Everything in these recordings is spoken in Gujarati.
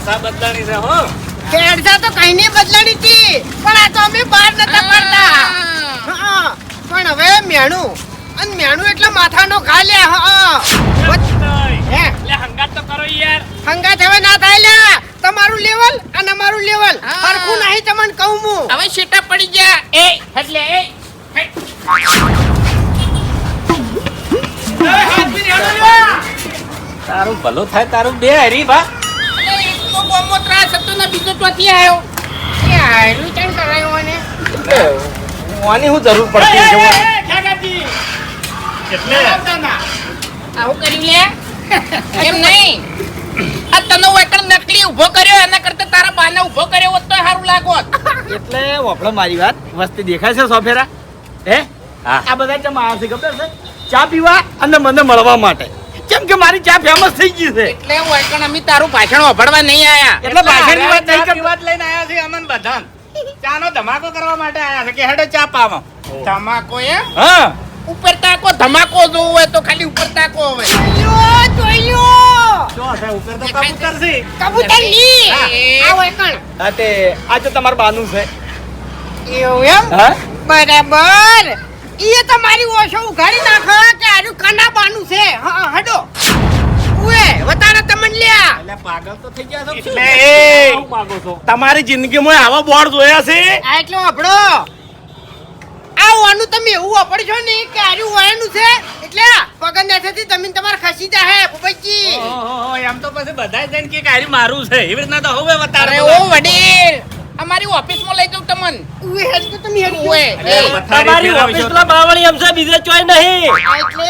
કેડસા બદલાણી છે હો. કેડસા તો કઈ નહીં બદલાણી હતી, પણ આ તો અમે બહાર નતા પડતા. હા, પણ હવે મેણું અને મેણું એટલે માથાનો ઘા લે. લે હંગાત તો કરો યાર. હંગાત હવે ના થાય લ્યા. તમારું લેવલ અને અમારું લેવલ સરખું નહીં, તમને કહું હું. હવે શેટા પડી ગયા. એ એટલે એ તારું ભલું થાય તારું બે હરી બા. એક તો ગોમો ત્રાસ હતો ને બીજો ચોથી આવ્યો. એ આયરું કેમ કરાયો ને? ઓની હું જરૂર પડતી છે એટલે આવું કરી લે. એમ નહીં, આ તને એકણ નકલી ઊભો કર્યો એના કરતા તારા બાને ઊભો કર્યો હોત તો સારું લાગોત. એટલે વફળો મારી વાત વસ્તી દેખાય છે સોફેરા હે હા. આ બધા કેમ આવ્યા છે ખબર છે? ચા પીવા અને મને મળવા માટે. કેમ કે મારી ચા ફેમસ થઈ ગઈ છે એટલે હું એકણ અમે તારું ભાષણ વાપરવા નહીં આયા. એટલે ભાષણની વાત નહીં કરતા. વાત લઈને આયા છે અમન બધાન. ચાનો ધમાકો કરવા માટે આયા છે કે હેડો ચા પાવા. ધમાકો એમ હા ઉપર તાકો ધમાકો જોવું હોય તો ખાલી ઉપર તાકો હવે. જો છે ઉપર તો કબૂતર છે. કબૂતર લી આવો એકણ. હા તે આ તો તમારું બાનું છે એવું એમ? હા બરાબર. ઈ તમારી ઓછો ઉઘાડી નાખો કે આનું કનાબાનું છે. હા હડો ઉએ વતાના તમને લ્યા. એટલે પાગલ તો થઈ ગયા છો એટલે એ શું માગો છો? તમારી જિંદગીમાં આવા બોર્ડ જોયા છે? આ એટલો વાપડો. આ વાનું તમે એવું વાપરશો ને કે આનું વાયનું છે એટલે પગન નેસેથી જમીન તમારે ખસી જાહે ભૂપતજી. ઓહો એમ તો પછી બધાય જણ કે કારી મારું છે એવી રીતના તો હવે વતારે અરે ઓ વડીલ અમારી ઓફિસમાં લઈ જાઉં તમને. ઉએ હેડ તો તમે હેડ. ઓએ તમારી ઓફિસના બાવળી એમ છે બીજે ચોય નહીં એટલે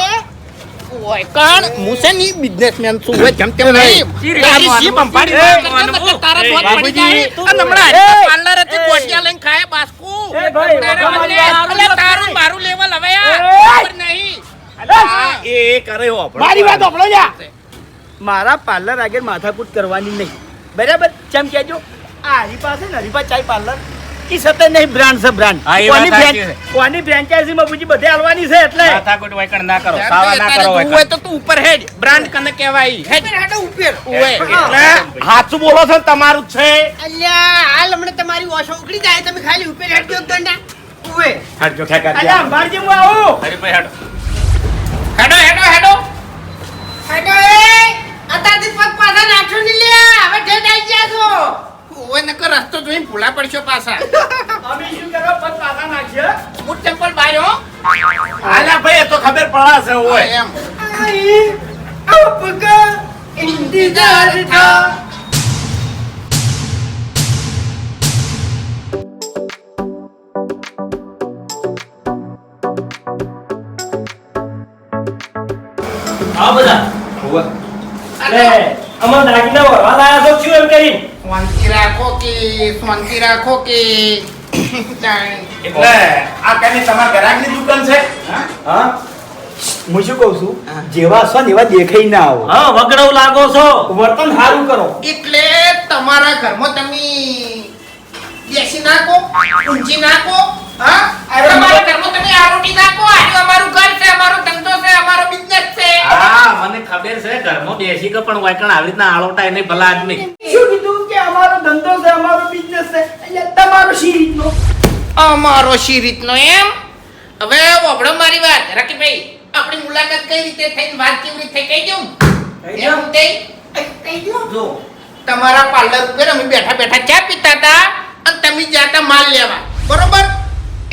ઓય કણ મુસેની બિઝનેસમેન છું હોય જેમ તેમ નહીં. તારી જીભ અંફાડી નાખે, તારા ધોત પડી જાય. અને હમણાં પાર્લર હતી કોટિયા લઈને ખાય બાસ્કુ. એ ભાઈ, તારા તમારી બદલે મારું એટલે તારું મારું લેવલ હવે આ ખબર નહીં. એ કરે હો આપણો. મારી વાત સાંભળો જા. મારા પાર્લર આગળ માથાકૂટ કરવાની નહીં બરાબર. જેમ કેજો આ હરી પાસે ને હરી પાસે ચાય પાર્લર ઈ સતત નહીં બ્રાન્ડ છે બ્રાન્ડ. હા, એ વાત સાચી છે. કોની ફ્રેન્ચાઇઝી માં પૂછી બધે આલવાની છે એટલે માથાકૂટ વાયકણ ના કરો સાવા ના તારે કરો જોવું હોય તો તું ઉપર હેડ. બ્રાન્ડ કને કહેવાય હેડ. હેડો ઉપર. ઓએ એટલે હાચું બોલો છો ને તમારું જ છે. અલ્યા હાલ હમણાં તમારી ઓછો ઉકળી જાય તમે ખાલી ઉપર હેડ દો દંડા. ઉએ હટજો ઠેકા અલ્યા અંબારજી હું આવું. હરી ભાઈ હેડો. હેડો હેડો હેડો. હેડો એ અત્યારથી પગ પાછા નાખશો ને લ્યા. હવે ઠેઠ આવી ગયા છો. ઓય નકર રસ્તો જોઈને ભૂલા પડશો પાછા. અમે શું કરવા પગ પાછા નાખીએ? બુટ ચંપલ બાર હો. આલા ભાઈ એ તો ખબર પડાશે હોય એમ આઈ આપકા ઇંતજાર થા. આ બધા અરે અમર દાગીના વરવા લાયા છો શું એમ કરી? શાંતિ રાખો કે એટલે આ કઈ તમાર ગ્રાહકની દુકાન છે હા હું શું કહું છું જેવા છો ને એવા દેખાઈ ના આવો. હા વગડવ લાગો છો. વર્તન સારું કરો. એટલે તમારા ઘરમાં તમે બેસી નાખો, ઊંચી નાખો. હા તમારા ઘરમાં તમે આરોટી નાખો. આ અમારું ઘર છે, અમારો ધંધો છે, અમારો બિઝનેસ છે. હા મને ખબર છે ઘરમાં બેસી કે પણ વાયકણ આવી રીતના આળોટાય નહીં ભલા આદમી. શું કીધું કે અમારો ધંધો છે અમારો બિઝનેસ છે એટલે તમારો શી રીતનો? અમારો શી રીતનો એમ? હવે વાપડો મારી વાત રકીભાઈ. આપણી મુલાકાત કઈ રીતે થઈ, વાત કેવી રીતે થઈ, કહી દઉં એમ થઈ. જો તમારા પાર્લર ઉપર અમે બેઠા બેઠા ચા પીતા હતા અને તમે જાતા માલ લેવા બરોબર.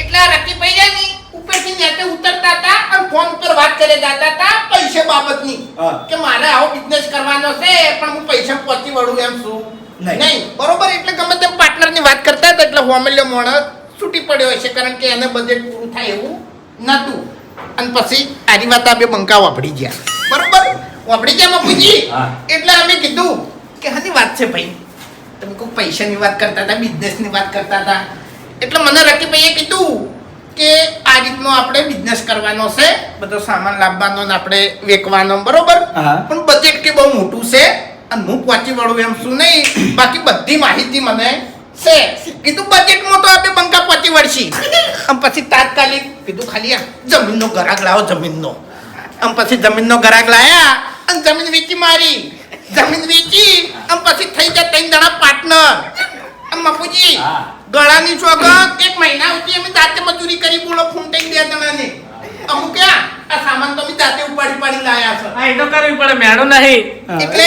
એટલે આ રકીભાઈ જાય ને ઉપરથી નીચે ઉતરતા હતા અને ફોન પર વાત કરે જતા હતા પૈસા બાબતની હા. કે મારે આવો બિઝનેસ કરવાનો છે પણ હું પૈસા પહોંચી વળું એમ છું નહીં બરોબર. એટલે ગમે તેમ પાર્ટનરની વાત કરતા હતા એટલે હોમેલ્યો મોણસ છૂટી પડ્યો હશે કારણ કે એને બજેટ પૂરું થાય એવું નતું. અને પછી આની વાત આપણે બંકા વાપરી ગયા બરોબર. વાપરી ગયા બાપુજી. એટલે અમે કીધું કે હાની વાત છે ભાઈ, તમે કોઈ પૈસાની વાત કરતા હતા, બિઝનેસની વાત કરતા હતા. એટલે મને રકીભાઈએ કીધું કે આ રીતનો આપણે બિઝનેસ કરવાનો છે, બધો સામાન લાવવાનો ને આપણે વેચવાનો બરોબર. હા. પણ બજેટ કે બહુ મોટું છે અને હું પહોંચી વળું એમ શું નહીં. બાકી બધી માહિતી મને છે. કીધું બજેટમાં તો આપણે બંકા પહોંચી વળશી. આમ પછી તાત્કાલિક કીધું ખાલી આ જમીનનો ગરાક લાવો જમીનનો. આમ પછી જમીનનો ગરાક લાયા અને જમીન વેચી મારી. જમીન વેચી આમ પછી થઈ જાય 3 જણા પાર્ટનર. આમ બાપુજી હા. ગળાની સોગંદ 1 મહિના સુધી અમે જાતે મજૂરી કરી બોલો ફૂંટાઈ 2 જણાને. અમુક ક્યાં આ સામાન તો અમે જાતે ઉપાડી લાયા છે. હા, એ તો કરવી પડે, મેળો નહીં. એટલે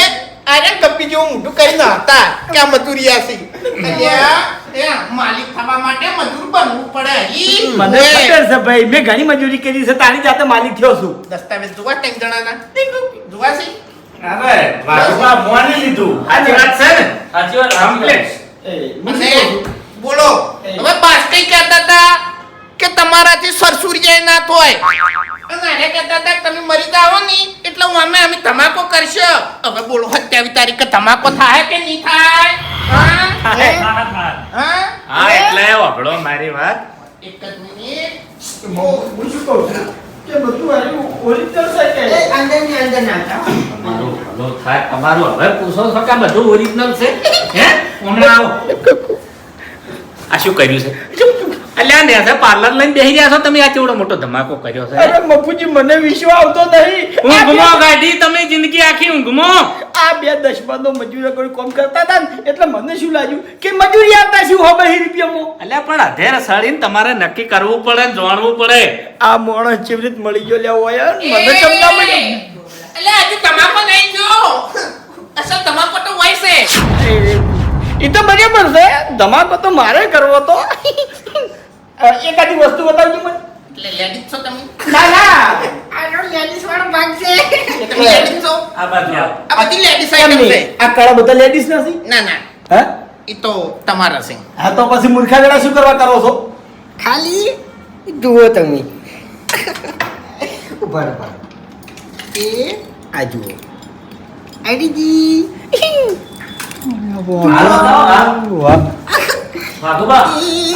આરે ગપ્પી જેવું મોઢું કરીને હતા કે આ મજૂરી આસી. અલ્યા એ માલિક થવા માટે મજૂર બનવું પડે. મને ખબર છે ભાઈ, મેં ઘણી મજૂરી કરી છે, તારી જાતે માલિક થયો છું. દસ્તાવેજ જોવા 3 જણાના જોવા છે. હવે વાઘુબા મોની લીધું. સાચી વાત છે ને? સાચી વાત, કમ્પ્લીટ. અને બોલો હવે બાસ કઈ કહેતા હતા કે તમારાથી સરસુરિયા ના થાય. અને આને કહેતા હતા કે તમે મરી જાઓ ને એટલે હું અમે ધમાકો કરશો. હવે બોલો 27 તારીખે ધમાકો થાય કે નહીં થાય? હા? હા? હા, એટલે વાપડો મારી વાત. એક જ મિનિટ. હું શું કહું છું કે બધું આવ્યું ઓરિજિનલ છે કે તમારું ભલું થાય, તમારું હવે પૂછો છો કે આ બધું ઓરિજિનલ છે? હે? હમણાં આવો. આ શું કર્યું છે? અલ્યા ને છે પાર્લર લઈને બેસી રહ્યા છો તમે, આ કેવડો મોટો ધમાકો કર્યો છે? અરે મફુજી, મને વિશ્વાસ આવતો નહીં. ઊંઘમાં કાઢી તમે જિંદગી આખી ઊંઘમાં. આ 2 દશમાનો મજૂરો કોઈ કામ કરતા હતા ને એટલે મને શું લાગ્યું કે મજૂરી આપતા શું હો 20 રૂપિયામાં. અલ્યા પણ અધેર સળીને તમારે નક્કી કરવું પડે ને જાણવું પડે. આ માણસ જેવી રીતે મળી ગયો લેવો હોય મને ચમના મળ્યો. એટલે હજુ તમાકો નહીં જો. અસલ તમાકો તો હોય છે. એ તો બરાબર છે, ધમાકો તો મારે કરવો તો. એકાદી વસ્તુ બતાવજો મને. એટલે લેડીઝ છો તમે? ના ના, તમે લેડીઝ છો? આ બાજુ આવો. આ બધી લેડીઝ એમ આઈટમ છે. નહીં. આ કાળા બધા લેડીઝ નથી. ના ના હા એ તો તમારા છે. હા, તો પછી મૂર્ખાગડા શું કરવા કરો છો? ખાલી જુઓ તમે ઉભા ઉભા એ આ જુઓ આઈડીજી વાઘુબા,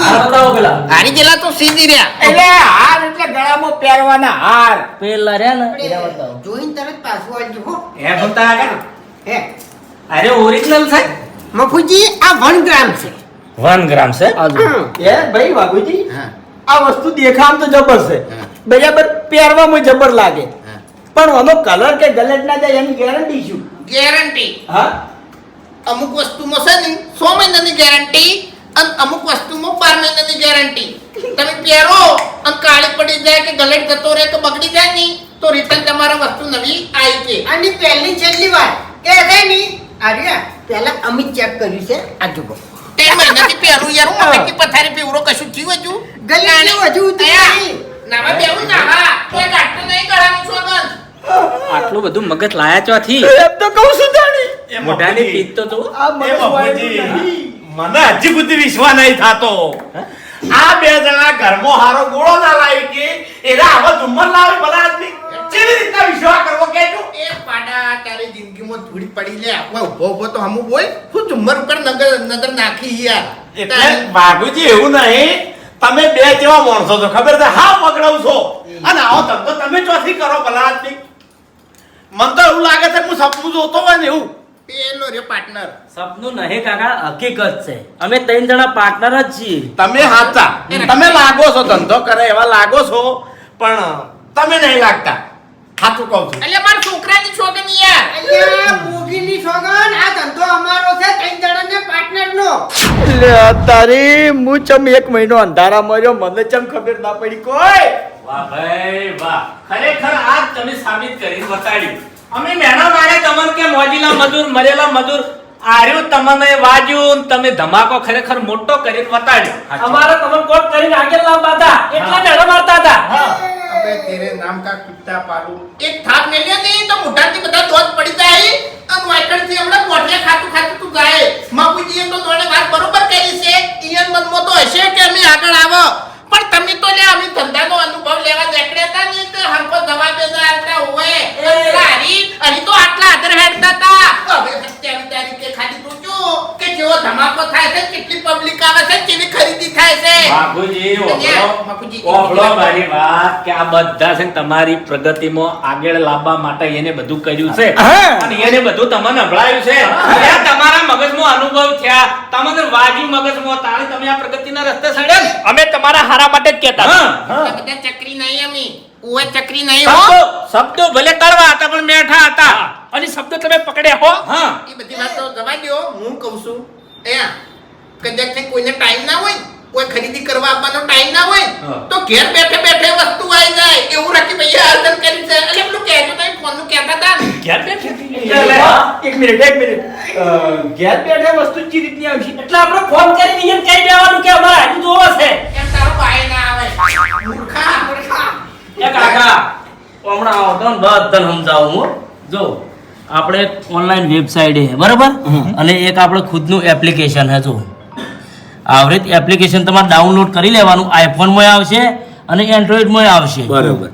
આ બતાવો પેલા. હારી ગયેલા તો સીધી રહ્યા. એટલે હાર એટલે ગળામાં પહેરવાના હાર. પેલા રહ્યા ને એના બતાવો. જોઈને તરત પાછું આવજો હો હે ભમતા આગળ. હે અરે ઓરિજિનલ છે? મફુજી આ 1 ગ્રામ છે 1 ગ્રામ છે. એ ભાઈ વાઘુજી, હા આ વસ્તુ દેખામ તો જબર છે, હા. બરાબર, પહેરવામાં જબર લાગે, હા. પણ આનો કલર કે ગલત ના જાય એની ગેરંટી શું? ગેરંટી હા, અમુક વસ્તુમાં છે ને 6 મહિનાની ગેરંટી અને અમુક વસ્તુમાં 12 મહિનાની ગેરંટી. તમે પહેરો અને કાળી પડી જાય કે ગલત જતો રહે કે બગડી જાય ને તો રિટર્ન તમારા વસ્તુ નવી આવી છે. આની પહેલી છેલ્લી વાર એ છે ની આર્યા પહેલા અમે ચેક કર્યું છે આ જુઓ 3 મહિનાથી પહેરું યાર હું મગજની પથારી પીવરો કશું થયું હજુ? ગલ્લે હજુ ઉતરી આયા. નહીં. નાવા બેવું નાવા કોઈ ગાંઠ નહીં કરાવી છોગન. આટલું બધું મગજ લાયા ચોથી. એમ તો કહું છું તાણી. મોઢાની પીત તો જુઓ. આ મને વાળું નહીં. મને હજી સુધી વિશ્વાસ નહીં થતો. આ 2 જણા ઘરમાં હારો ગોળો ના લાવી કે એરા આવા ધુમ્મર લાવે બધા આદમી કેવી રીતના વિશ્વાસ કરવો કેજો? એ પાડા તારી જિંદગીમાં ધૂળી પડી લે આપણે ઉભો ઉભો તો હમું બોલ હું ઝુમ્મર ઉપર નજર નાખી યાર. એટલે બાબુજી એવું નહીં, તમે 2 જેવા માણસો છો ખબર છે, હા પકડાવ છો અને આવો ધંધો તમે ચોથી કરો ભલા આદમી. મને તો એવું લાગે છે કે હું સપનું જોતો હોય ને એવું. પેલો રે પાર્ટનર સપનું નહીં કાકા, હકીકત છે. અમે 3 જણા પાર્ટનર જ છીએ. તમે હાચા, તમે લાગો છો ધંધો કરે એવા લાગો છો, પણ તમે નહીં લાગતા. સાચું કહું છું. એટલે મારા છોકરાની છોકરી યાર. અલ્યા મોગીની સોગન આ ધંધો અમારો છે 3 જણાને પાર્ટનરનો લે તારી, હું ચમ 1 મહિનો અંધારા મર્યો, મને ચમ ખબર ના પડી કોઈ. વાહ ભાઈ વાહ, ખરેખર આજ તમે સાબિત કરી બતાડ્યું. અમે મહેણા મારે તમને કે મોજીલા મજૂર મરેલા મજૂર આર્યું તમને વાજ્યું, તમે ધમાકો ખરેખર મોટો કરીને બતાડ્યો. અમારે તમને કોટ કરીને આગળ લાવવા હતા એટલા મેળો મારતા હતા. અબે તેરે નામ કા કુત્તા પાલું. એક થાપ મેલ્યો નહીં તો મોઢાથી બધા દોત પડી જાય અને વાયકણથી હમણાં પોટલે ખાતું ખાતું તું જાય. માપુજીએ તો દોડે વાત બરોબર કરી છે. ઈયન મનમાં તો હશે કે અમે આગળ આવો, પણ તમે તો લે અમે ધંધાનો અનુભવ લેવા નીકળ્યા હતા ને તો હરકો જવાબ દેતા હોય. હરી તો આટલા આદર હેડતા હતા. હવે 27 તારીખે ખાલી જોજો કે જેવો ધમાકો થાય છે, કેટલી પબ્લિક આવે છે, કેવી ખરીદી થાય છે. બાપુજી, બાપુજી, ઓભળો મારી વાત કે આ બધા છે ને તમારી પ્રગતિમાં આગળ લાવવા માટે એને બધું કર્યું છે હા. અને એને બધું તમને સંભળાયું છે. આ તમારા મગજમાં અનુભવ થયા, તમને વાગ્યું મગજમાં, તાણે તમે આ પ્રગતિના રસ્તે સડ્યા ને. અમે તમારા હારા માટે જ કહેતા હતા. હા. આ બધા ચક્રી નહીં અમે. ઓવે ચક્રી નહીં હો. શબ્દો ભલે કડવા હતા પણ મેઠા હતા. અને શબ્દ તમે પકડ્યા હો હા એ બધી વાતો જવા દ્યો હું કહું છું કદાચ ને કોઈને ટાઈમ ના હોય કોઈ ખરીદી કરવા આપવાનો ટાઈમ ના હોય હા. તો ઘેર બેઠે બેઠે વસ્તુ આવી જાય એવું રાખી ભાઈ આયોજન કરી છે એટલે પેલું કહેતો તો ફોન નું કહેતા હતા ને. ઘેર બેઠે એક મિનિટ ઘેર બેઠા વસ્તુ ચી રીતની આવશે એટલે આપણે ફોન કરીને એમ કહી દેવાનું કે અમારે હજુ જોવો છે એમ તારો ભાઈ ના આવે મૂર્ખા એ કાકા હમણાં આવો તો બધાને સમજાવું હું જો આપણે ઓનલાઈન વેબસાઇટ છે બરાબર અને એક આપણે ખુદનું એપ્લિકેશન છે જો આવરેજ એપ્લિકેશન તમારે ડાઉનલોડ કરી લેવાનું આઈફોનમાં આવશે અને એન્ડ્રોઈડમાં આવશે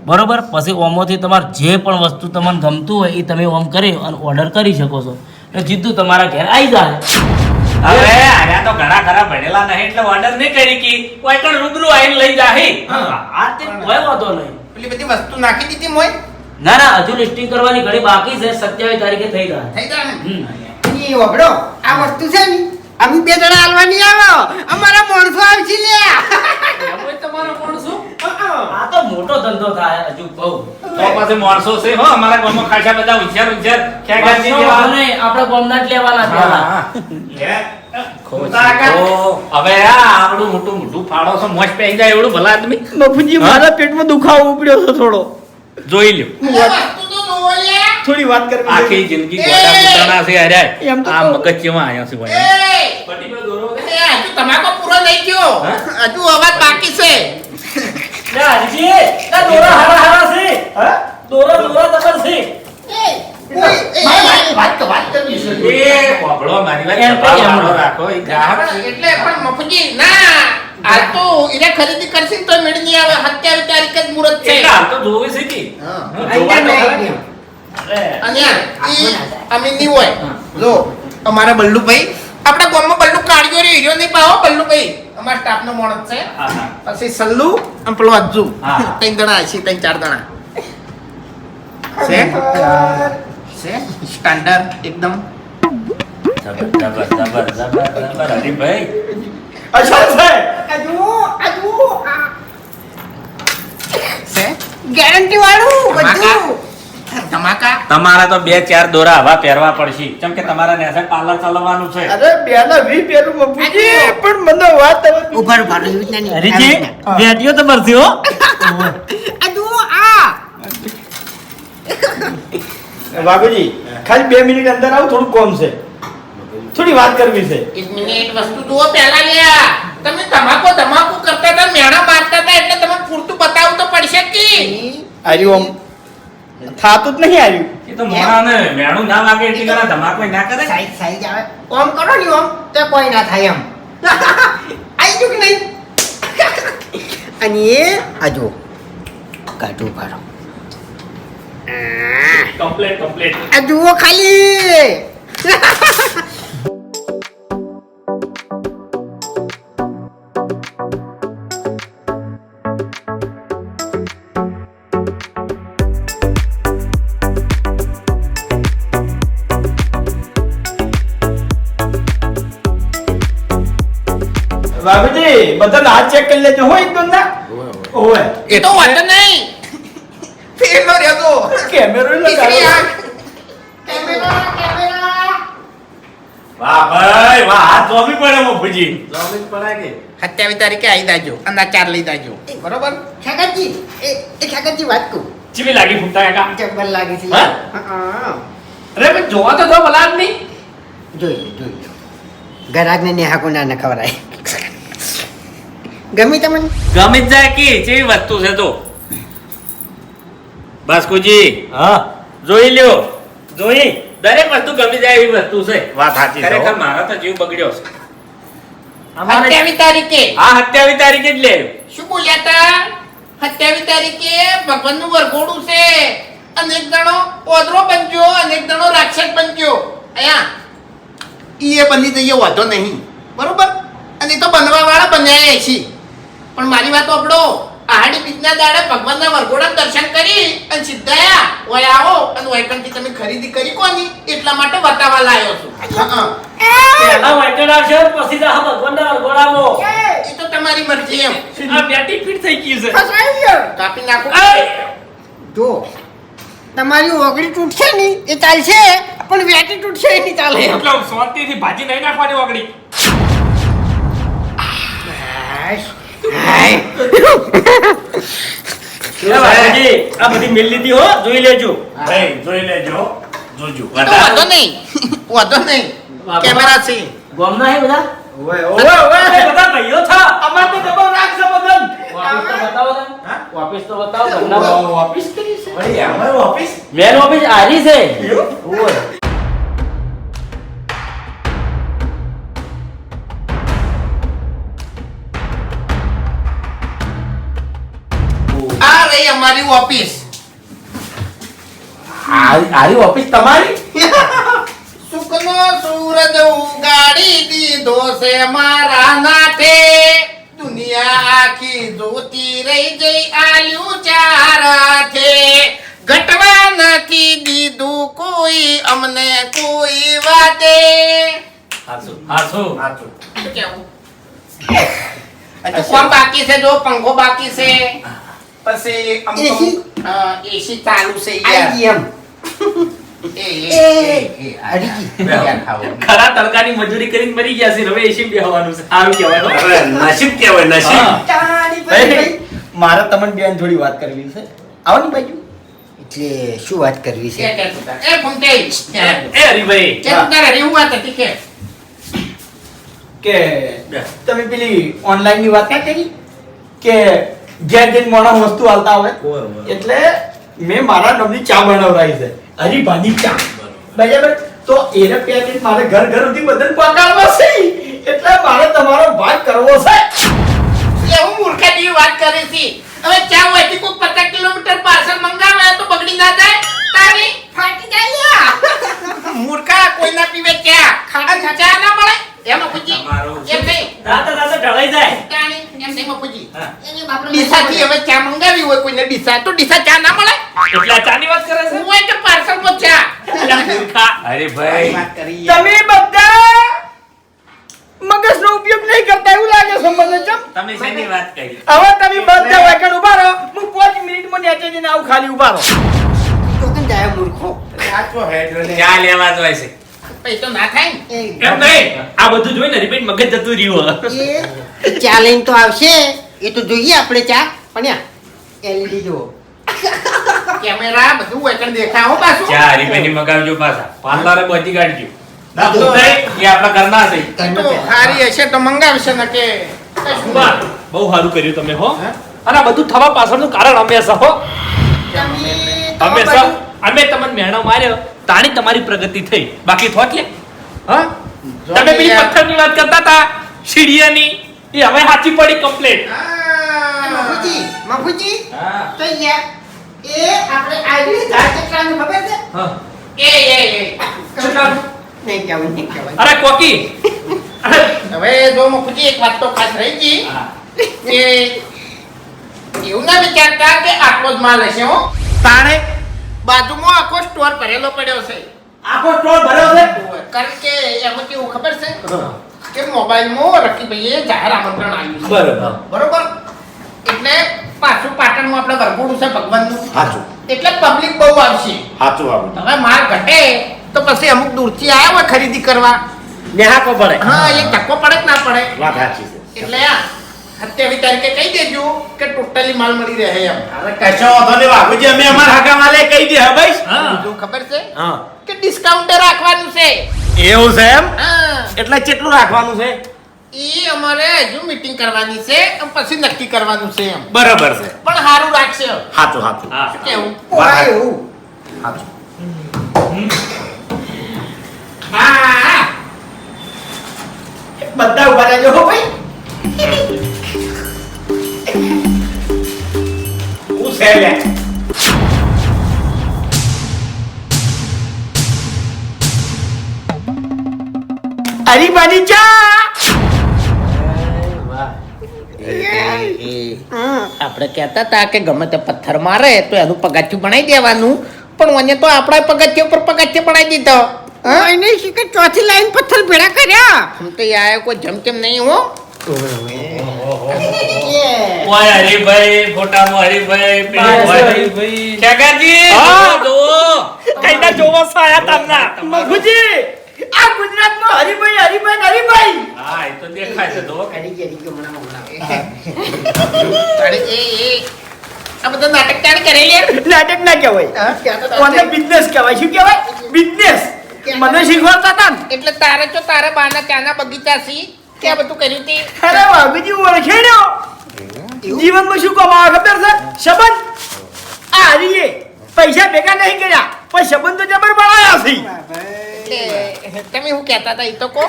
બરોબર પછી ઓમોથી તમારે જે પણ વસ્તુ તમને ગમતું હોય એ તમે ઓમ કરી અને ઓર્ડર કરી શકો છો એટલે સીધું તમારા ઘેર આવી જાય હવે આર્યા તો ઘણા ખરા ભણેલા નહીં એટલે ઓર્ડર નહીં કરી કી કોઈ પણ રૂબરૂ આવીને લઈ જાહી આ તે કોઈ વાંધો નહીં પેલી બધી વસ્તુ નાખી દીધી મોય ના ના હજુ લિસ્ટિંગ કરવાની ઘણી બાકી છે 27 તારીખે થઈ જાય થઈ જાય ને ઈ વગડો આ વસ્તુ છે ને અમે બે જણા હાલવાની આવો અમારા માણસો આવશે લ્યા એમોય તમારો માણસો આ તો મોટો ધંધો થાય હજુ બહુ તો પાસે માણસો છે હો અમારા ગામમાં ખાસા બધા હોશિયાર ખેગાજી જેવા આપણે ગામના જ લેવાના પેલા હવે આવડું મોટું મોટું ફાડો છો મોજ પહેરી જાય એવડું ભલા આદમી બાપુજી મારા પેટમાં દુખાવો ઉપડ્યો છે થોડો જોઈ લ્યો વસ્તુ તો જોવો લ્યા થોડી વાત કરવી આખી છે. જિંદગી ગોડા ગુટાના છે અરે એમ તો આ કહું. મગજ કેવા આયા છે ભાઈ પટી પર દોરો હજુ તમાકો પૂરો નહીં ગયો હજુ અવાજ બાકી છે દોરા હારા હારા છે હા? દોરા દોરા દબર છે વાત કરવી છે એ કોબળો મારી વાત એમ કપાળ એમ. વાળો રાખો એ ગ્રાહક છે. એટલે પણ મફુજી ના આ તો એને ખરીદી કરશે ને તો મેળ નહીં આવે 27 તારીખે જ મુહૂર્ત છે એટલે હાલ તો જોવે છે કે હા. જોવા તો ખરા ને. અને ઈ અમે નહીં હોય જો અમારા બલ્લુભાઈ આપણા ગામમાં બલ્લુ કાઢ્યો રે હીરો નહીં પાવો બલ્લુભાઈ અમારા સ્ટાફનો માણસ છે હા, હા. પછી સલ્લુ અને પેલો અજ્જુ હા. 3 જણા છે 3-4 જણા છે સ્ટાન્ડર્ડ એકદમ જબર જબર જબર જબર જબર હરીભાઈ અચ્છા છે છે ગેરંટી વાળું બધું ધમાકા તમારે તો 2-4 દોરા હવા પહેરવા પડશે કેમ કે તમારે નેસે પાર્લર ચલાવવાનું છે અરે બેના વી પેરું બાપુજી પણ મને વાત હવે ઉભર ઉભર વિજ્ઞાની હરીજી વેડિયો તો બરથી હો આ જુઓ આ બાબુજી ખાલી 2 મિનિટ અંદર આવું થોડું કોમ છે થોડી વાત કરવી છે 1 મિનિટ વસ્તુ જુઓ પહેલા લ્યા તમે ધમાકો કરતા હતા મેણા મારતા હતા એટલે તમે પૂરતું બતાવવું તો પડશે કે આર્યું આમ થાતું જ નહીં આર્યું એ તો મોણાને મેણું ના લાગે એટલે ઘણા ધમાકો ના કરે સાઈઝ આવે ઓમ કરો ને ઓમ તો કોઈ ના થાય એમ આઈ જુ કે નહીં અને એ આ જુઓ કાઢું પાડો કમ્પ્લીટ આ જુઓ ખાલી બાબુજી બધા હાથ ચેક કરી લેજો હો એકદમ ના ઓય એ તો વાત નહીં પેલો રહ્યો તો કેમેરો તીસરી લગાવો આંખ. કેમેરા વાહ ભાઈ વાહ હાથ જોમી પડે મફુજી 27 તારીખે આવી જાજો અને આ 4 લઈ જાજો બરોબર ખેગરજી એ ખેગરજી વાત કહું ચીવી લાગી ફૂટતા કાકા જબર લાગે છે હા? હા અરે પણ જોવા તો દો ભલા આદમી જોઈ ગરાગને નેહાકો ના ન ખવરાય ગમી તમને ગમી જ જાય કે જેવી વસ્તુ છે તો બાસ્કુજી હા જોઈ લ્યો જોઈ દરેક વસ્તુ ગમી જાય એવી વસ્તુ છે વાત સાચી છે ખરેખર હો. મારા તો જીવ બગડ્યો છે અમારે 27 તારીખે આ 27 તારીખે જ લે શું બોલ્યા તા 27 તારીખે ભગવાનનું વરઘોડું છે અને એક જણો ઓદરો બનજો અને એક જણો રાક્ષસ બનજો અહીંયા ઈ એ બની જઈએ વાંધો નહીં બરોબર અને એ તો બનવા વાળા બન્યા છે પણ મારી વાત આપણો આહાડી બીજના દાડે ભગવાનના વરઘોડા દર્શન કરી અને સીધા ઓય આવો અને વૈકંઠથી તમે ખરીદી કરી કોની એટલા માટે બતાવવા લાવ્યો છું હા પહેલા વાઇકડ આવશે પછી જા ભગવાનના વરઘોડામાં એ તો તમારી મરજી એમ આ બેટી ફીટ થઈ ગઈ છે ફસાઈ ગયો કાપી નાખો જો તમારી ઓગળી તૂટશે નહીં એ ચાલશે, પણ વેટી તૂટશે એ નહીં ચાલે. એટલે શાંતિથી ભાજી નહીં નાખવાની ઓગળી. બાપુજી, આ બધી મિલ લીધી હો, જોઈ લેજો. ભાઈ જોઈ લેજો, જોજો. તો વાંધો નહીં વાંધો નહીં કેમેરા છે ગામના હે બધા? ઓય ઓય ઓય એ બધા ભાઈઓ છો. અમાર તો ડબલ રાખશે બદન. ઓફિસ તો બતાવો તમે. ઓફિસ તો બતાવો ઘરના. ઓફિસ કરી છે. ભાઈ અમારું ઓફિસ મેન ઓફિસ આરી છે. ઓય. આ રહી અમારી ઓફિસ આરી ઓફિસ તમારી? સુખનો સૂરજ ઉગાડી દીધો છે મારા નાથે, દુનિયા આખી જોતી રહી જઈ આલ્યું ચારાથે, ઘટવા નથી દીધું કોઈ અમને કોઈ વાતે. હાચું, હાચું. સાચું. શું કહેવું? હજુ કોણ બાકી છે? જો પંખો બાકી છે, પછી એસી ચાલુ છે યાર. આઈ ગઈ એમ. યાર ખાવું. ખરા તડકાની મજૂરી કરીને મરી ગયા છે ને હવે એસી બેહવાનું છે. સારું કહેવાય હો. અરે નસીબ કહેવાય, નસીબ. હા. ચાની ભાઈ, ભાઈ. મારે તમને બેન થોડી વાત કરવી છે. આવો ને બાજુ. એટલે શું વાત કરવી છે? એ ફૂમતે, એ હરીભાઈ કે તું તારે રહેવું વાત હતી કે? કે તમે પેલી ઓનલાઈન ની વાત ના કરી કે ઘેર જઈને મોણા વસ્તુ હાલતા હોય, એટલે મેં મારા નામની ચા બનાવરાઈ છે, હરીભાની ચા. બરાબર? તો એને પેકેટ મારે ઘર ઘર સુધી બધાને પકાવવા છે, એટલે મારે તમારો ભાગ કરવો છે. એવું મૂર્ખા જેવી વાત કરી છે. હવે ચા હોયથી કોઈ 50 કિલોમીટર પાર્સલ મંગાવે તો બગડી ના જાય? તારી ફાટી જાય. મૂર્ખા કોઈ ના પીવે ચા. ખાડા ચા ના મળે એમાં પૂછી એમ નહીં. દાદા દાદા ઢળાઈ જાય. તાણી એમ નહીં પૂછી. હા. ડીસાથી હવે ચા મંગાવી હોય કોઈને ડીસા, તો ડીસા ચા ના મળે? એટલે આ ચાની વાત કરે છે? હોય કે પાર્સલમાં ચા. અરે ભાઈ વાત કરી તમે બધા મગજનો ઉપયોગ નહીં કરતા એવું લાગે છે મને. ચમ તમે શેની વાત કરી? હવે તમે બધા વાગણ ઉભા રહો, હું 5 મિનિટમાં નેચે જઈને આવું, ખાલી ઉભા રહો. તો કેમ જાય મૂર્ખો? સાચો હેડ રે. ચા લેવા જ હોય છે. પછી તો ના થાય ને. એ એમ નહીં, આ બધું જોઈને હરીભાઈ મગજ જતું રહ્યું. એ ચા લઈને તો આવશે, એ તો જોઈએ આપણે ચા, પણ એલઈડી જુઓ. કેમેરા બધું હોય કે દેખાય હો પાછું. ચા હરીભાઈની મગાવજો પાછા. પાર્લરે બધી કાઢજો. ના, તો નહીં, એ આપણા ઘરના છે. તો સારી હશે તો મંગાવશે ને કે વાહ, બહુ સારું કર્યું તમે હો. અને આ બધું થવા પાછળનું કારણ અમે છો હો. અમે છો. અમે તમને મેણો માર્યો તાણી તમારી પ્રગતિ થઈ, બાકી થોટ લે. હા, તમે પેલી પથ્થરની વાત કરતા હતા સીડીયાની, એ હવે સાચી પડી કમ્પ્લેટ. મફુજી, મફુજી, હા. તો યાર, એ આપણે આઈડી ધાર કેટલાનું ખબર છે? હા. એ કેટલાનું? નહીં કહેવાય, નહીં કહેવાય. અરે કોકી. હવે જો મફુજી એક વાત તો ખાસ રહી ગઈ હા. કે એવું ના વિચારતા કે આટલો જ માલ હશે હો. તાણે બાજુમાં આખો સ્ટોર ભરેલો પડ્યો છે. આખો સ્ટોર ભર્યો છે. કારણ કે એમાં કેવું ખબર છે કે મોબાઈલમાં રકીભાઈએ જાહેર આમંત્રણ આવ્યું છે. બરોબર. બરોબર, એટલે પાછું પાટણમાં આપણે વરઘોડું છે ભગવાનનું, સાચું, એટલે પબ્લિક બહુ આવશે. સાચું આવું. હવે માલ ઘટે તો પછી અમુક દૂરથી આવ્યા હોય ખરીદી કરવા, નેહાકો પડે. હા એક ધક્કો પડે કે ના પડે? વાત સાચી છે. એટલે આ 27 તારીખે કહી દેજો કે ટોટલી માલ મળી રહે એમ. અરે કશો વાંધો નહીં બાપુજી, અમે અમારા હાકા માલે કહી દે. હા ભાઈ. હા. બીજું ખબર છે હા, કે ડિસ્કાઉન્ટ રાખવાનું છે. એવું છે એમ? હા, એટલે કેટલું રાખવાનું છે? એ અમારે હજુ મીટિંગ કરવાની છે અને પછી નક્કી કરવાનું છે એમ. બરાબર છે. પણ સારું રાખશે. સાચું સાચું. હા. કેવું? ઓય એવું. સાચું. હા, બધા ઉભા રહેજો હો ભાઈ. હું છે લે. હરીભાની ચા. આપણે કહેતા હતા કે ગમે તે પથ્થર મારે તો એનું પગથિયું બનાવી દેવાનું, પણ મને તો આપણા પગથિયા ઉપર પગથિયા બનાવી દીધો. હા, એને શું કે ચોથી લાઈન પથ્થર ભેળા કર્યા. આમ તો યાર કોઈ જમકેમ નહીં હો. ઓય હરીભાઈ, ફોટામાં હરીભાઈ, પેલી બસ, ઓય હરીભાઈ. ખેગાજી, હા. જુઓ. કઈને જોવો છો આયા તમને મગુજી આ ગુજરાતમાં હરીભાઈ હા એ તો દેખાય છે તો તારે એ આ બધા નાટક તારે કરેલી નાટક ના કહેવાય કોને બિઝનેસ કહેવાય શું કહેવાય બિઝનેસ મને શીખવાડતા હતા ને એટલે તારે જો તારા બાના ચાના બગીચા સી કે આ બધું કર્યું તે અરે વાઘુજી ઓળખેડ્યો જીવનમાં શું કમાવા ખબર છે સંબંધ આ હરીએ પૈસા ભેગા નહીં કર્યા પણ સંબંધ તો જબર બનાવ્યા છે એટલે તમે શું કહેતા હતા એ તો કહો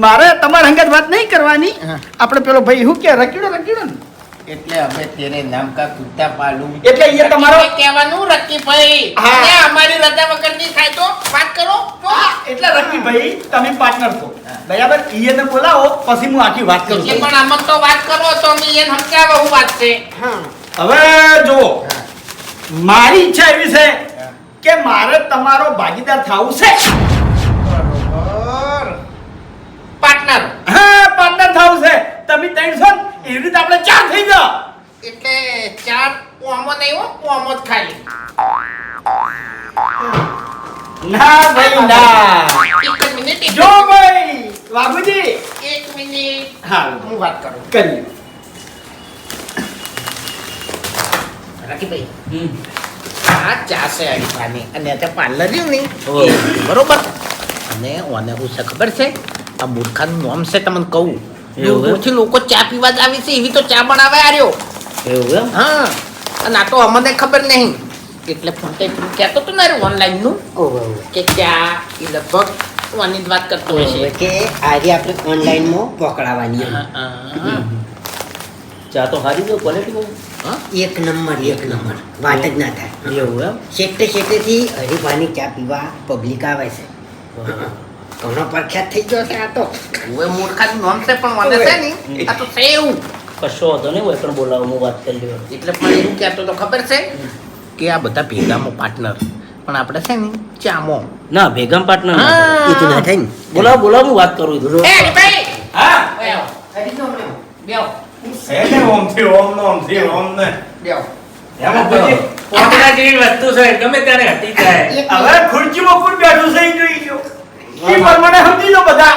મારે તમારા હંગાત વાત નહીં કરવાની આપણે પેલો ભાઈ શું કે રકીડો ને એટલે હવે તેરે નામ કા કુત્તા પાલું એટલે એ તમારો કહેવાનું રકી ભાઈ હા. અને અમારી રજા વગર ની થાય તો વાત કરો તો એટલે રકી ભાઈ તમે પાર્ટનર છો બરાબર ઈને બોલાવો પછી હું આખી વાત કરું એટલે પણ આમાં તો વાત કરો તો અમે એને સમજાવો હું વાત છે હવે જુઓ મારી ઈચ્છા એવી છે કે મારે તમારો ભાગીદાર થવું છે બરોબર પાર્ટનર હા પાર્ટનર થવું છે તમે 300 એવી રીતે આપણે 4 થઈ જાઓ એટલે ચાર ઓમો નહીં હો ઓમો જ ખાલી ના ભાઈ ના એક મિનિટ જો ભાઈ વાઘુજી એક મિનિટ હા હું વાત કરું કરી રાખીભાઈ આ ચા છે અડીપાની અને તે પાર્લર રહ્યું ને ઓહો. બરોબર અને ઓને હું છે ખબર છે આ મૂર્ખાનું નામ છે તમને કહું એવું એમ? દૂરથી લોકો ચા પીવા જ આવે છે એવી તો ચા બનાવે આર્યો એવું એમ હા અને આ તો અમને ખબર નહીં એટલે ફોન કઈ પેલું કહેતો હતો ને ઓનલાઈન નું કે ચા એ લગભગ ઓની જ વાત કરતો હોય છે કે આજે આપણે ઓનલાઈનમાં પકડાવાની એમ. ચા તો સારી જો ક્વોલિટી એક નંબર વાત જ ના થાય એવું એમ શેકટેથી હરીફાની ચા પીવા પબ્લિક આવે છે ઘણો પ્રખ્યાત થઈ ગયો છે આ તો હવે મૂર્ખાનું નામ છે પણ મને છે ને આ તો છે એવું કશો હતો ને હોય પણ બોલાવો હું વાત કરી લઉં એટલે પણ એવું કહેતો તો ખબર છે કે આ બધા ભેગામાં પાર્ટનર પણ આપણે છે ને ચામો ના ભેગમ પાર્ટનર એ તો ના થાય ને બોલાવો હું વાત કરું છું એ હરીભાઈ હા બેહો બેહો સેને ઓમ થી ઓમ ને બેહો એમાં પછી પોતરા જેવી વસ્તુ છે ગમે ત્યારે હટી જાય હવે ખુરચીમાં કોણ બેઠું છે એ જોઈ ગયો એ પ્રમાણે સમજી લો બધા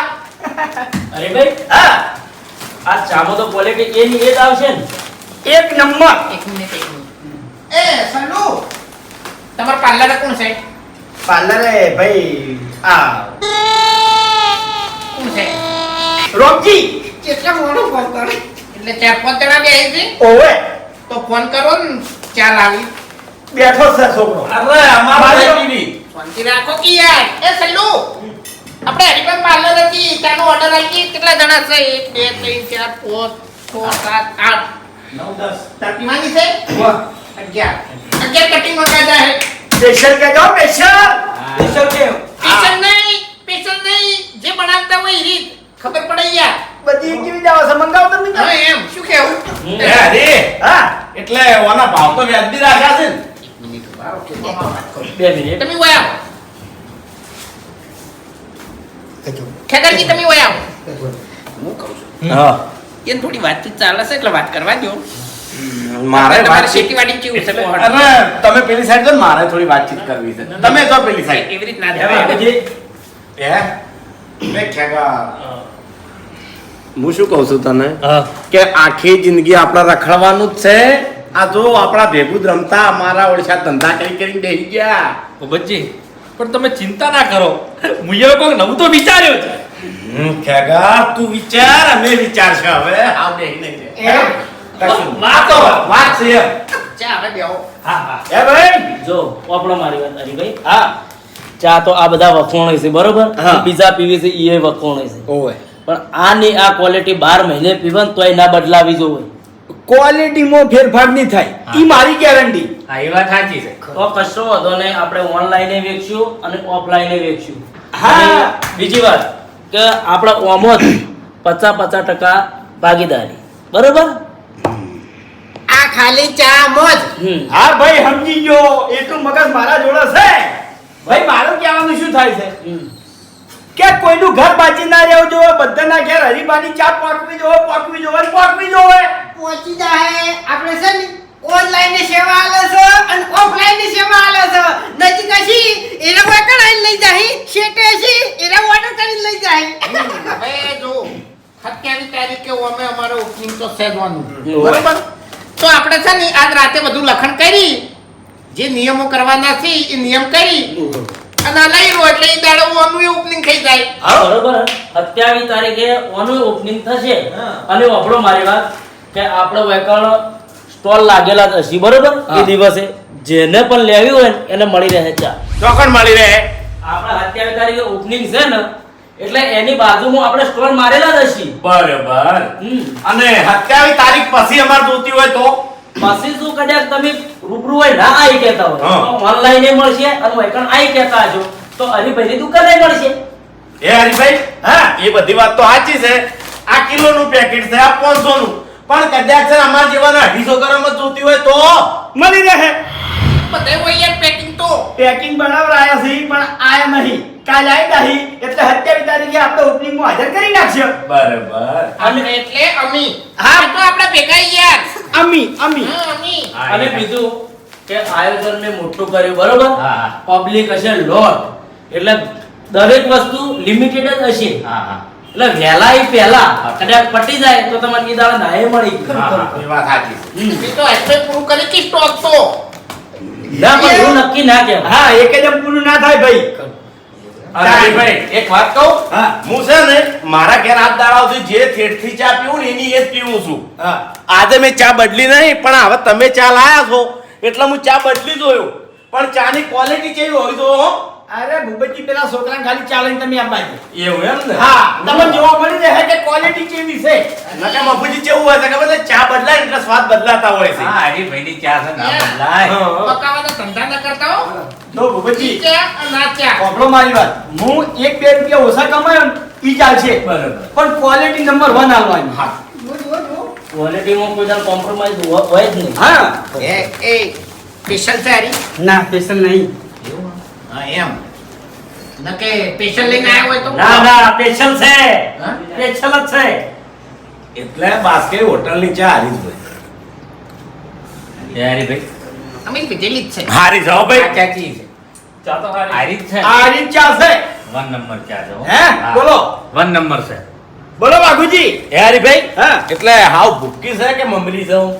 અરે ભાઈ હા આ ચામો તો ક્વોલિટી એની એ જ આવશે ને એક નંબર એક મિનિટ એ સલ્લુ તમાર પાર્લર કોણ છે પાર્લરે ભાઈ આ કોણ છે રોકી કેટલા મોડું ફોન કરે એટલે 4-5 જણા બેહી છે ઓવે તો ફોન કરો ને ચાલ આવી બેઠો છે છોકરો અરે અમારા ટીવી શાંતિ રાખો કે યાર એ સલ્લુ આપણે હરિભાઈ પાર્લર હતી ત્યાંનો ઓર્ડર આવી કેટલા જણા છે 1 2 3 4 5 6 7 8 9 10 તકીમાની છે 11 કટિંગ મંગાતા હે સ્પેશિયલ કે જાઓ સ્પેશિયલ સ્પેશિયલ કે સ્પેશિયલ નહીં જે બનાવતા હોય એ રીત ખબર પડે યાર બધી કેવી જાવ છે મંગાવો તમે હવે એમ શું કેવું એ હરી હા એટલે ઓના ભાવ તો વ્યાજબી રાખ્યા છે ને એક મિનિટ ઉભા રહો કે વાત કરું 2 મિનિટ તમે વયા આવો ખેતરજી તમે વયા આવો હું કહું છું હા એને થોડી વાતચીત ચાલે છે એટલે વાત કરવા દો મારે તમારે વાતચીત ખેતીવાડી કેવું છે બહુ અરે તમે પેલી સાઈડ જો ને મારે થોડી વાતચીત કરવી છે તમે તો પેલી સાઈડ એવી રીત ના હવે દેવાય. પછી હે મે ખેગા હું શું કહું છું તને હા કે આખી જિંદગી આપણે રખડવાનું જ છે આ જો આપણા ભેગું જ રમતા અમારા ઓળશા ધંધા કરીને બેસી ગયા ભૂપતજી પણ તમે ચિંતા ના કરો હું એ કોઈ નવું તો વિચાર્યો છે ખેગા તું વિચાર અમે વિચાર છે હવે આવ બેહી નહીં વાતો વાત છે એમ ચા હવે બેહો હા હા એ ભાઈ જો આપણો મારી વાત હરીભાઈ હા ચા તો આ બધા વખોણ છે બરોબર હા. બીજા પીવે છે એ વખોણ છે ઓય પણ આની આ ક્વોલિટી 12 મહિને પીવન તોય ના બદલાવી જોવે ક્વોલિટીમાં ફેરફાર નહીં થાય ઈ મારી ગેરંટી હા એ વાત સાચી છે તો કશો વાંધો નહીં આપણે ઓનલાઈને વેચશું અને ઓફલાઈને વેચશું હા. અને બીજી વાત કે આપણે ઓમો જ 50% ભાગીદારી બરોબર આ ખાલી ચા મોજ હા ભાઈ સમજી ગયો એટલું મગજ મારા જોડે છે ભાઈ મારું કહેવાનું શું થાય છે કે કોઈનું ઘર બાજી ના રહેવું જોઈએ બધાના ઘેર હરીબાની ચા પહોંચવી જોઈએ પહોંચવી જોઈએ પહોંચી જાય આપણે છે ને ઓનલાઈન ની સેવા આલે છે અને ઓફલાઈન ની સેવા આલે છે નજીક અમે અમારે ઓપનિંગ તો સહેજવાનું એવું. બરોબર તો આપણે છે ને આજ રાતે બધું લખણ કરી જે નિયમો કરવાના છે એ નિયમ કરી અને લઈ લો એટલે એ દાડો ઓનું ઓપનિંગ થઈ જાય બરોબર 27 તારીખે ઓનું ઓપનિંગ થશે અને વાપરો મારી વાત કે આપણો વેકણ સ્ટોલ લાગેલા જ હશે બરોબર એ દિવસે જેને પણ લેવી હોય ને એને મળી રહે ચા ચોકન મળી રહે આપણે 27 તારીખે ઓપનિંગ છે ને એટલે એની બાજુમાં આપણે સ્ટોલ મારેલા જ હશે બરાબર હમ. અને 27 તારીખ પછી અમારે જોતી હોય તો પછી શું કદાચ તમે રૂબરૂ હોય ના આવી કહેતા હોય હા. તો ઓનલાઈન એ મળશે અને વેકણ આવી કહેતા હશો તો હરીભાઈની દુકાને મળશે એ હરીભાઈ હા એ બધી વાત તો સાચી છે આ કિલોનું પેકેટ છે આ 500 નું પણ કદાચ છે અમાર જેવાના 250 ગ્રામ જ જોતી હોય તો મળી રહે બધે હોય યાર પેકિંગ તો પેકિંગ બનાવરાયા છે પણ આયા નહીં કાલ આવી નહીં એટલે 27 તારીખે આપણે ઓપનિંગમાં હાજર કરી નાખશે બરાબર અને એટલે અમી હા તો આપણે ભેગા યાર અમી અમી હા અમી અને બીજું કે આયોજન મેં મોટું કર્યું બરોબર હા. પબ્લિક હશે લોટ એટલે દરેક વસ્તુ લિમિટેડ જ હશે હા હા એટલે વહેલા એ પહેલા કદાચ પટી જાય તો તમારે કીધા નાય મળી હા, હા. એ વાત સાચી છે. એ તો એટલે પૂરું કરી કે સ્ટોક તો ના પણ એવું નક્કી ના કેમ હા એકદમ પૂરું ના થાય ભાઈ અને હરીભાઈ એક વાત કહું હા. હું છે ને મારા ઘેર હાથ દાડાવથી જે થેટથી ચા પીવું ને એની એ જ પીવું છું હા આજે મેં ચા બદલી નહીં પણ હવે તમે ચા લાયા છો એટલે હું ચા બદલી જોયો પણ ચાની ક્વોલિટી કેવી હોય તો અરે ભૂપતજી પેલા છોકરાને ખાલી ચાલીને તમે આપવા એવું એમ ને હા તમને જોવા મળી રહે કે ક્વોલિટી કેવી છે નકા મફુજી કેવું હોય છે ખબર છે ચા બદલાય એટલે સ્વાદ બદલાતા હોય છે હા હરીભાઈની ચા છે ના બદલાય હા. પકાવાના ધંધા ના કરતા હો જો ભૂપતજી ચા અને ના ચા સાંભળો મારી વાત હું 1-2 રૂપિયા ઓછા કમાયો ને ઈ ચાલશે બરાબર. પણ ક્વોલિટી નંબર 1 આવવાની હા. ક્વોલિટીમાં કોઈ દર કોમ્પ્રોમાઇઝ હોય જ નહીં હા એ સ્પેશિયલ છે હારી ના સ્પેશિયલ નહીં હા એમ નકે સ્પેશિયલ લઈને આવ્યો હોય તો ના ના સ્પેશિયલ છે હા? સ્પેશિયલ જ છે એટલે બાસ્કે હોટલની ચા હારી જ હોય એ હરીભાઈ અમે પીધેલી જ છે હારી જાઓ આ ભાઈ ચાચી છે ચા તો હારી. હારી જ છે આ રીત ચાલશે 1 નંબર ચા છે હો. હે? હા. બોલો. 1 નંબર છે બોલો બાગુજી એ હારીભાઈ હા એટલે હાવ ભૂકી છે કે મમરી છે હું?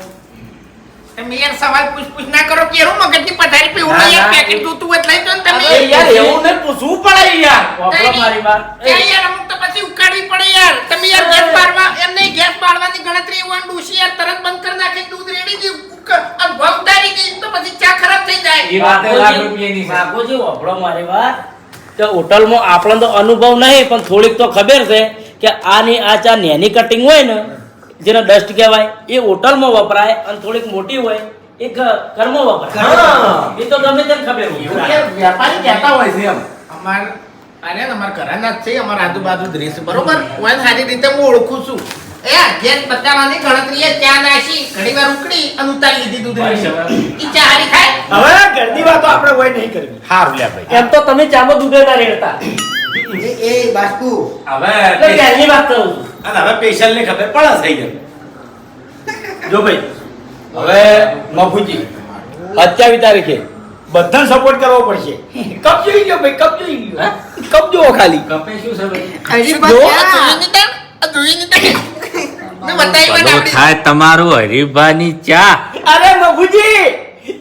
તમે યાર સવાલ પૂછ ના કરો કે હું મગજની પથારી પીવું ના, યાર ના. પેકેટ જોતું હોય એટલે તો તમે એ યાર એવું ને પૂછવું પડે યાર વાપરો મારી વાત ત્યાં યાર અમુક તો પછી ઉકાળવી પડે યાર તમે યાર ગેસ બાળવા એમ નહીં ગેસ બાળવાની ગણતરી એવું ડૂસી યાર તરત બંધ કરી નાખી દૂધ રેડી દી અને ભાવ ઉતારી દી તો પછી ચા ખરાબ થઈ જાય એ વાત એ લાખ રૂપિયાની છે. બાપુજી વાપરો મારી વાત કે હોટલમાં આપણને તો અનુભવ નહીં પણ થોડીક તો ખબર છે કે આની આ ચા નેની કટિંગ હોય ને જેને ડસ્ટ કહેવાય એ હોટલમાં વપરાય અને થોડીક મોટી હોય એ ઘરમાં વપરાય હા. એ તો ગમે તેમ ખબર હોય યાર વેપારી કહેતા હોય છે એમ અમાર અરે અમાર ઘરના જ છે અમાર આજુબાજુ જ રહેશે બરોબર હું સારી રીતે હું ઓળખું છું એ ગેસ બતાવવાની ગણતરી એ ચા નાસી ઘણી વાર ઉકળી અને ઉતારી લીધી દૂધ રેડી ઈ ચા હારી ખાય હવે ઘરની વાતો આપણે હોય નહીં કરવી હારું લે ભાઈ એમ તો તમે ચામાં દૂધે ના રેડતા એ બાસ્કુ હવે એટલે પહેલી વાત કરું છું અને હવે પેશન્ટ ને ખબર પડે થઈ ગઈ જો ભાઈ હવે મફુજી 27 તારીખે બધાને સપોર્ટ કરવો પડશે કપ જોઈ ગયો ભાઈ કપ જોઈ ગયો કપ જોવો ખાલી કપે શું છે ભાઈ જોઈ ની મેં બતાવી ભલું બતાવી થાય તમારું હરીભાની ચા અરે મફુજી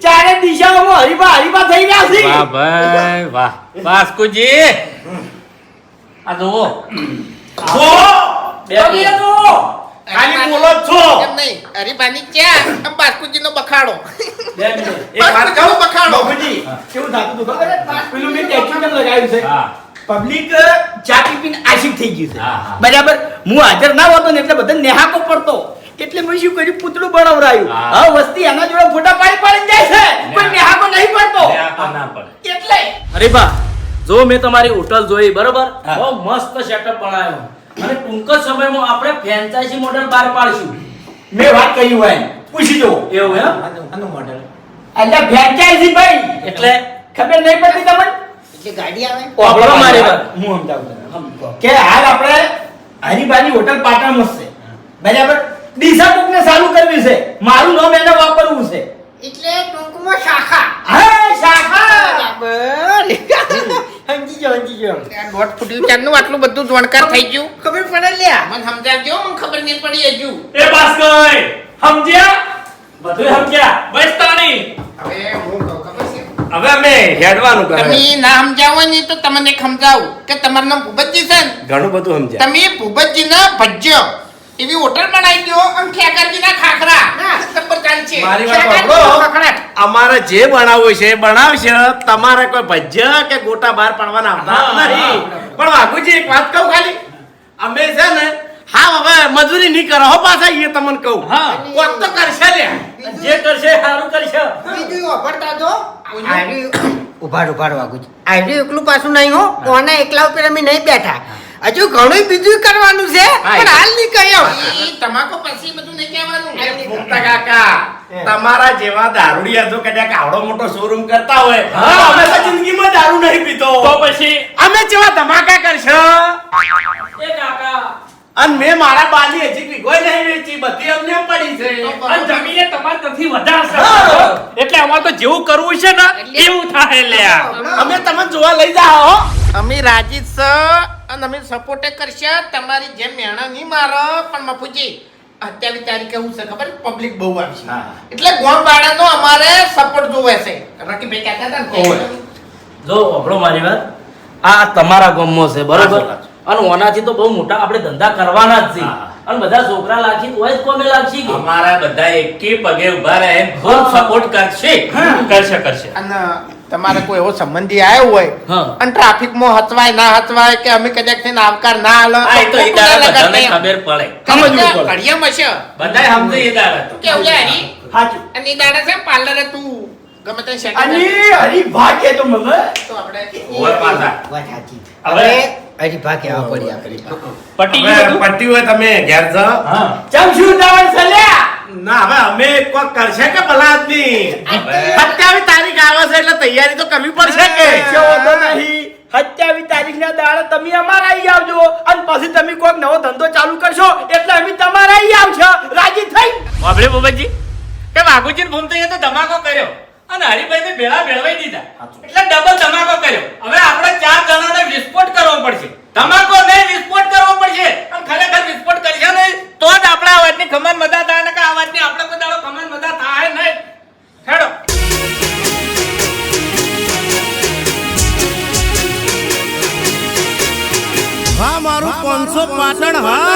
ચારે દિશાઓમાં હરીફા હરીફા થઈ રહ્યા છે વાહ ભાઈ વાહ વાસ્કુજી આ જુઓ જો બે તમે તો ખાલી બોલો જ છો એમ નહીં હરીબાની ચા અને બાસ્કુજી નો બખાડો બે મિનિટ એક વાત કહું બખાડો મફુજી કેવું થાતું હતું ખબર છે? પેલું મેં ટેક્સી કેમ લગાવ્યું છે હા પબ્લિક ચા પીપીને આશિક થઈ ગયું છે હા, હા. બરાબર હું હાજર ના હોતો ને એટલે બધા નેહાકો પડતો એટલે મેં શું કર્યું પૂતળું બનાવરાયું હા. હવે વસ્તી એના જોડે ફોટા પાડી પાડીને જાય છે પણ નેહાકો નહીં પડતો લે આ ના પડે એટલે અરે બા જો મેં તમારી હોટલ જોઈ બરોબર હા. બહુ મસ્ત સેટઅપ બનાવ્યો અને ટૂંક જ સમયમાં આપણે ફ્રેન્ચાઇઝી મોડેલ બહાર પાડીશું મેં વાત કહી હોય એમ. પૂછી જુઓ એવું એમ એટલે ફ્રેન્ચાઇઝી ભાઈ એટલે ખબર નહીં પડતી તમને એટલે ગાડી આવે વાપરો મારી વાત હું સમજાવું તને. કે હાલ આપણે હરીબાની હોટલ પાટણમાં જ છે બરાબર ડીસા કોકને ચાલુ કરવી છે મારું નામ એને વાપરવું છે એટલે ટૂંકમાં શાખા હા શાખા બરાબર સમજી ગયો દોઢ ફૂટ્યું ચારનું આટલું બધું જાણકાર થઈ ગયું ખબર પડે પડે લ્યા. મને સમજાવજો, મને ખબર નહીં પડી હજુ. એ બાસ્કોય સમજ્યા બધું સમજ્યા બસ તાણી હવે હું કહું ખબર છે? હવે અમે હેડવાનું કરે તમે ના સમજાવો ને તો તમને એક સમજાવું કે તમારું નામ ભૂપતજી છે ને? ઘણું બધું સમજ્યા તમે ભૂપતજીના ભજ્યો એવી હોટલ બનાવી દો અને ખેકરજીના ખાખરા જબ્બર ચાલશે. મારી વાત ખેકરજી સાંભળો. ખખડાટ. અમારે જે બનાવવું છે એ બનાવશે. તમારે કોઈ ભજીયા કે ગોટા બહાર પાડવાના આવતા નહીં. પણ વાઘુજી એક વાત કહું ખાલી, અમે છે ને હા હવે મજૂરી નહીં કરો હો પાછા એ તમને કહું. હા. કોક તો કરશે લે. જે કરશે સારું કરશે બીજું વાપરતા તો ઉભાડ વાગું આયરું એકલું પાછું નહીં હો કોના એકલા ઉપર અમે નહીં બેઠા હજુ ઘણું બીજું કરવાનું છે પણ હાલ નહીં કહ્યો ઈ તમાકુ પછી બધું નહીં કહેવાનું. મુક્તા કાકા તમારા જેવા દારૂડિયા જો કદાચ આવડો મોટો શોરૂમ કરતા હોય હા. તો અમે તો જિંદગીમાં દારૂ નહીં પીતો. તો પછી અમે જેવા ધમાકા કરશો. એ કાકા અને મેં મારા બાની હજી કોઈ નહીં વેચી, બધી અમને પડી છે. અને જમીને તમારે નથી વધારશે હા. એટલે અમારે તો જેવું કરવું છે ને એવું થાય લ્યા અમે તમને જોવા લઈ જાઓ હો. અમે રાજી છે અને અમે સપોર્ટ કરશે. તમારી જેમ મેણા નહીં મારો પણ મફુજી અત્યારની તારીખે હું છે ખબર પબ્લિક બહુ આવશે હા. એટલે ગોમવાડાનો અમારે સપોર્ટ જોવે છે. રકીભાઈ કહેતા હતા ઓવે. ને જો આપણો મારી વાત આ તમારા ગામમાં છે બરોબર સાચું, સાચું. અને ઓનાથી તો બહુ મોટા આપણે ધંધા કરવાના જ છે હા. અને બધા છોકરા લાગી તો જ કોમે લાગશે કે અમારા બધા એકે પગે ઉભા રહે ફૂલ સપોર્ટ કરશે કરશે અને તમારે કોઈ એવો સંબંધી આવ્યો હોય હા. અને ટ્રાફિકમાં હચવાય ના હચવાય કે અમે કદાચ થઈને આવકાર ના હાલો આ એ તો એ દાડા બધાને ખબર પડે સમજવું પડે. ઘડિયામાં છે બધાય સમજે એ દાડા તો કેવું લે હરી? સાચું. અને ઈ દાડા છે પાર્લરે તું ગમે તે સેટિંગ અને હરિભાગે તો મને તો આપણે ઓય પાછા વાત સાચી હવે હવે હજી ભાગ આવા પડી આપણે પટી હવે ગયું બધું? પટ્ટી હોય તમે ઘેર જાઓ. હા ચમ શું દાવણ છે લ્યા? ના હવે અમે કોક કરશે કે ભલા આદમી? 27 તારીખ આવે છે એટલે તૈયારી તો કરવી પડશે કે કશો વાંધો નહીં. 27 તારીખના દાડે તમે અમારા અહીં આવજો અને પછી તમે કોઈક નવો ધંધો ચાલુ કરશો એટલે અમે તમારા અહીં આવશો રાજી થઈ. બાબરે બાબાજી કે વાઘુજી ને ભૂમતો તો ધમાકો કર્યો અને હરિભાઈ ને ભેળા ભેળવાઈ દીધા એટલે ડબલ ધમાકો કર્યો. હવે આપણે 4 જણાને વિસ્ફોટ કરવો પડશે. ધમાકો નહીં વિસ્ફોટ કરવો પડશે અને ખરેખર વિસ્ફોટ કરશે નહીં તો જ આપણા અવાજની ખમણ મજા થાય ને કે આ અવાજની આપણે કોઈ દાડો ખમણ મજા થાય નહીં. હેડો હા મારું 500 પાટણ હા.